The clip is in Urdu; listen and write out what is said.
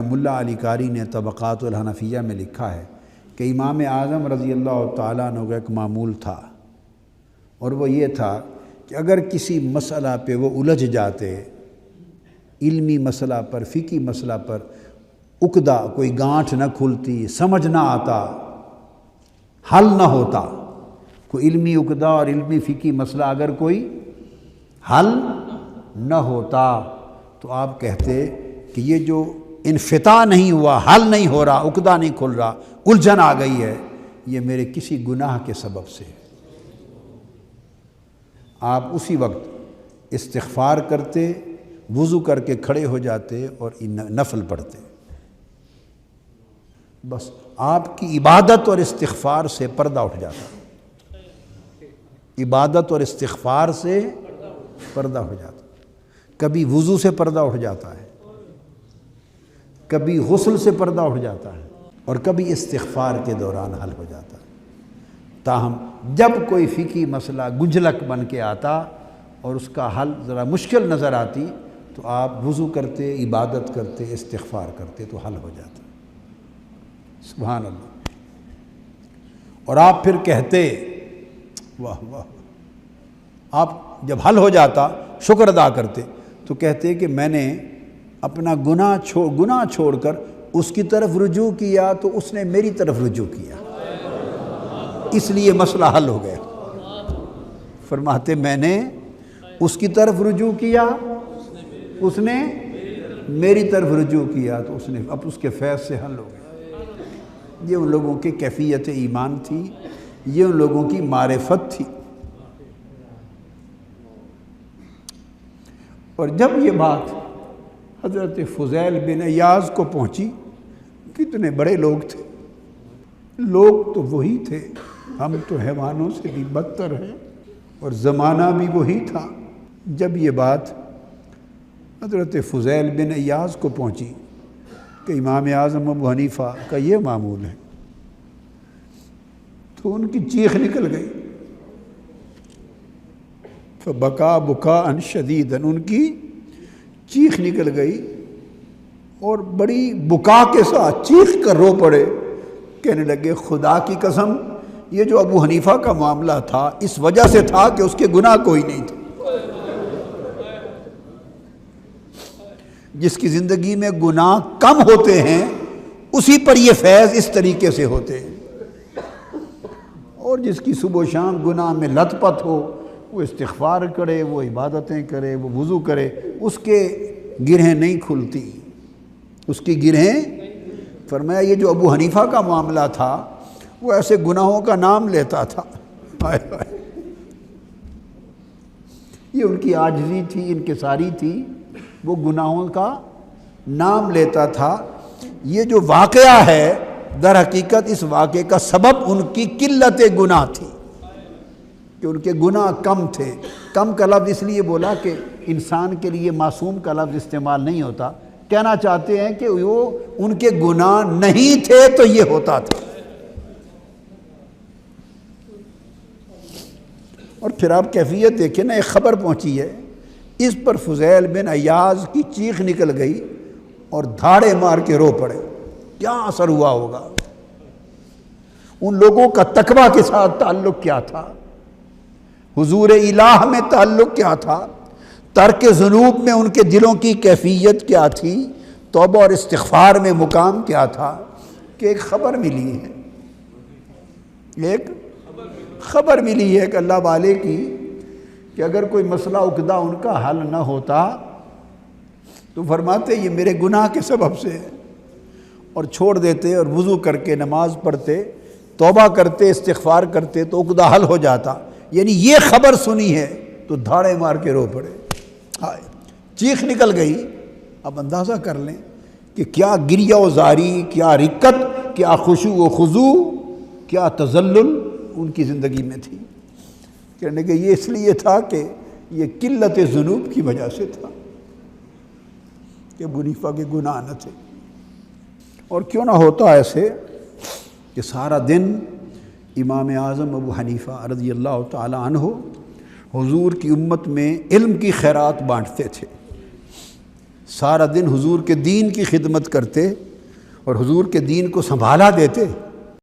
ملا علی قاری نے طبقات الحنفیہ میں لکھا ہے کہ امام اعظم رضی اللہ تعالیٰ عنہ کا ایک معمول تھا، اور وہ یہ تھا کہ اگر کسی مسئلہ پہ وہ الجھ جاتے، علمی مسئلہ پر، فقہی مسئلہ پر عقدہ، کوئی گانٹھ نہ کھلتی، سمجھ نہ آتا، حل نہ ہوتا، کوئی علمی عقدہ اور علمی فقہی مسئلہ اگر کوئی حل نہ ہوتا تو آپ کہتے کہ یہ جو انفتاح نہیں ہوا، حل نہیں ہو رہا، عقدہ نہیں کھل رہا، الجھن آ گئی ہے، یہ میرے کسی گناہ کے سبب سے ہے۔ آپ اسی وقت استغفار کرتے، وضو کر کے کھڑے ہو جاتے اور نفل پڑھتے، بس آپ کی عبادت اور استغفار سے پردہ اٹھ جاتا، عبادت اور استغفار سے پردہ اٹھ جاتا۔ کبھی وضو سے پردہ اٹھ جاتا ہے، کبھی غسل سے پردہ اٹھ جاتا ہے، اور کبھی استغفار کے دوران حل ہو جاتا ہے۔ تاہم جب کوئی فقہی مسئلہ گنجلک بن کے آتا اور اس کا حل ذرا مشکل نظر آتی تو آپ وضو کرتے، عبادت کرتے، استغفار کرتے تو حل ہو جاتا۔ سبحان اللہ۔ اور آپ پھر کہتے، واہ واہ، آپ جب حل ہو جاتا شکر ادا کرتے تو کہتے کہ میں نے اپنا گناہ چھوڑ کر اس کی طرف رجوع کیا تو اس نے میری طرف رجوع کیا، اس لیے مسئلہ حل ہو گیا۔ فرماتے میں نے اس کی طرف رجوع کیا، اس نے میری طرف رجوع کیا تو اس نے اب اس کے فیض سے حل ہو گیا۔ یہ ان لوگوں کی کیفیت ایمان تھی، یہ ان لوگوں کی معرفت تھی۔ اور جب یہ بات حضرت فضیل بن عیاض کو پہنچی، کتنے بڑے لوگ تھے، لوگ تو وہی تھے، ہم تو حیوانوں سے بھی بدتر ہیں، اور زمانہ بھی وہی تھا۔ جب یہ بات حضرت فضیل بن عیاض کو پہنچی کہ امام اعظم ابو حنیفہ کا یہ معمول ہے، تو ان کی چیخ نکل گئی، فبکا بکاء شدیدا، ان کی چیخ نکل گئی اور بڑی بکا کے ساتھ چیخ کر رو پڑے، کہنے لگے خدا کی قسم یہ جو ابو حنیفہ کا معاملہ تھا اس وجہ سے تھا کہ اس کے گناہ کوئی نہیں تھے، جس کی زندگی میں گناہ کم ہوتے ہیں اسی پر یہ فیض اس طریقے سے ہوتے ہیں، اور جس کی صبح و شام گناہ میں لت پت ہو، وہ استغفار کرے، وہ عبادتیں کرے، وہ وضو کرے، اس کے گرہیں نہیں کھلتی، اس کی گرہیں۔ فرمایا یہ جو ابو حنیفہ کا معاملہ تھا وہ ایسے گناہوں کا نام لیتا تھا، یہ ان کی عاجزی تھی، انکساری تھی، وہ گناہوں کا نام لیتا تھا۔ یہ جو واقعہ ہے در حقیقت اس واقعے کا سبب ان کی قلت گناہ تھی، کہ ان کے گناہ کم تھے۔ کم کا لفظ اس لیے بولا کہ انسان کے لیے معصوم کا لفظ استعمال نہیں ہوتا، کہنا چاہتے ہیں کہ وہ ان کے گناہ نہیں تھے تو یہ ہوتا تھا۔ اور پھر آپ کیفیت دیکھیں نا، ایک خبر پہنچی ہے، اس پر فضیل بن عیاض کی چیخ نکل گئی اور دھاڑے مار کے رو پڑے۔ کیا اثر ہوا ہوگا؟ ان لوگوں کا تقویٰ کے ساتھ تعلق کیا تھا، حضور الہ میں تعلق کیا تھا، ترک ذنوب میں ان کے دلوں کی کیفیت کیا تھی، توبہ اور استغفار میں مقام کیا تھا، کہ ایک خبر ملی ہے، ایک خبر ملی ہے کہ اللہ والے کی، کہ اگر کوئی مسئلہ عقدہ ان کا حل نہ ہوتا تو فرماتے یہ میرے گناہ کے سبب سے ہے، اور چھوڑ دیتے اور وضو کر کے نماز پڑھتے، توبہ کرتے، استغفار کرتے تو عقدہ حل ہو جاتا۔ یعنی یہ خبر سنی ہے تو دھاڑے مار کے رو پڑے، چیخ نکل گئی۔ اب اندازہ کر لیں کہ کیا گریہ و زاری، کیا رکت، کیا خشوع و خضوع، کیا تذلل ان کی زندگی میں تھی۔ کہنے کہ یہ اس لیے تھا کہ یہ قلت ذنوب کی وجہ سے تھا کہ ابو حنیفہ کے گناہ نہ تھے۔ اور کیوں نہ ہوتا ایسے کہ سارا دن امام اعظم ابو حنیفہ رضی اللہ تعالی عنہ حضور کی امت میں علم کی خیرات بانٹتے تھے، سارا دن حضور کے دین کی خدمت کرتے اور حضور کے دین کو سنبھالا دیتے،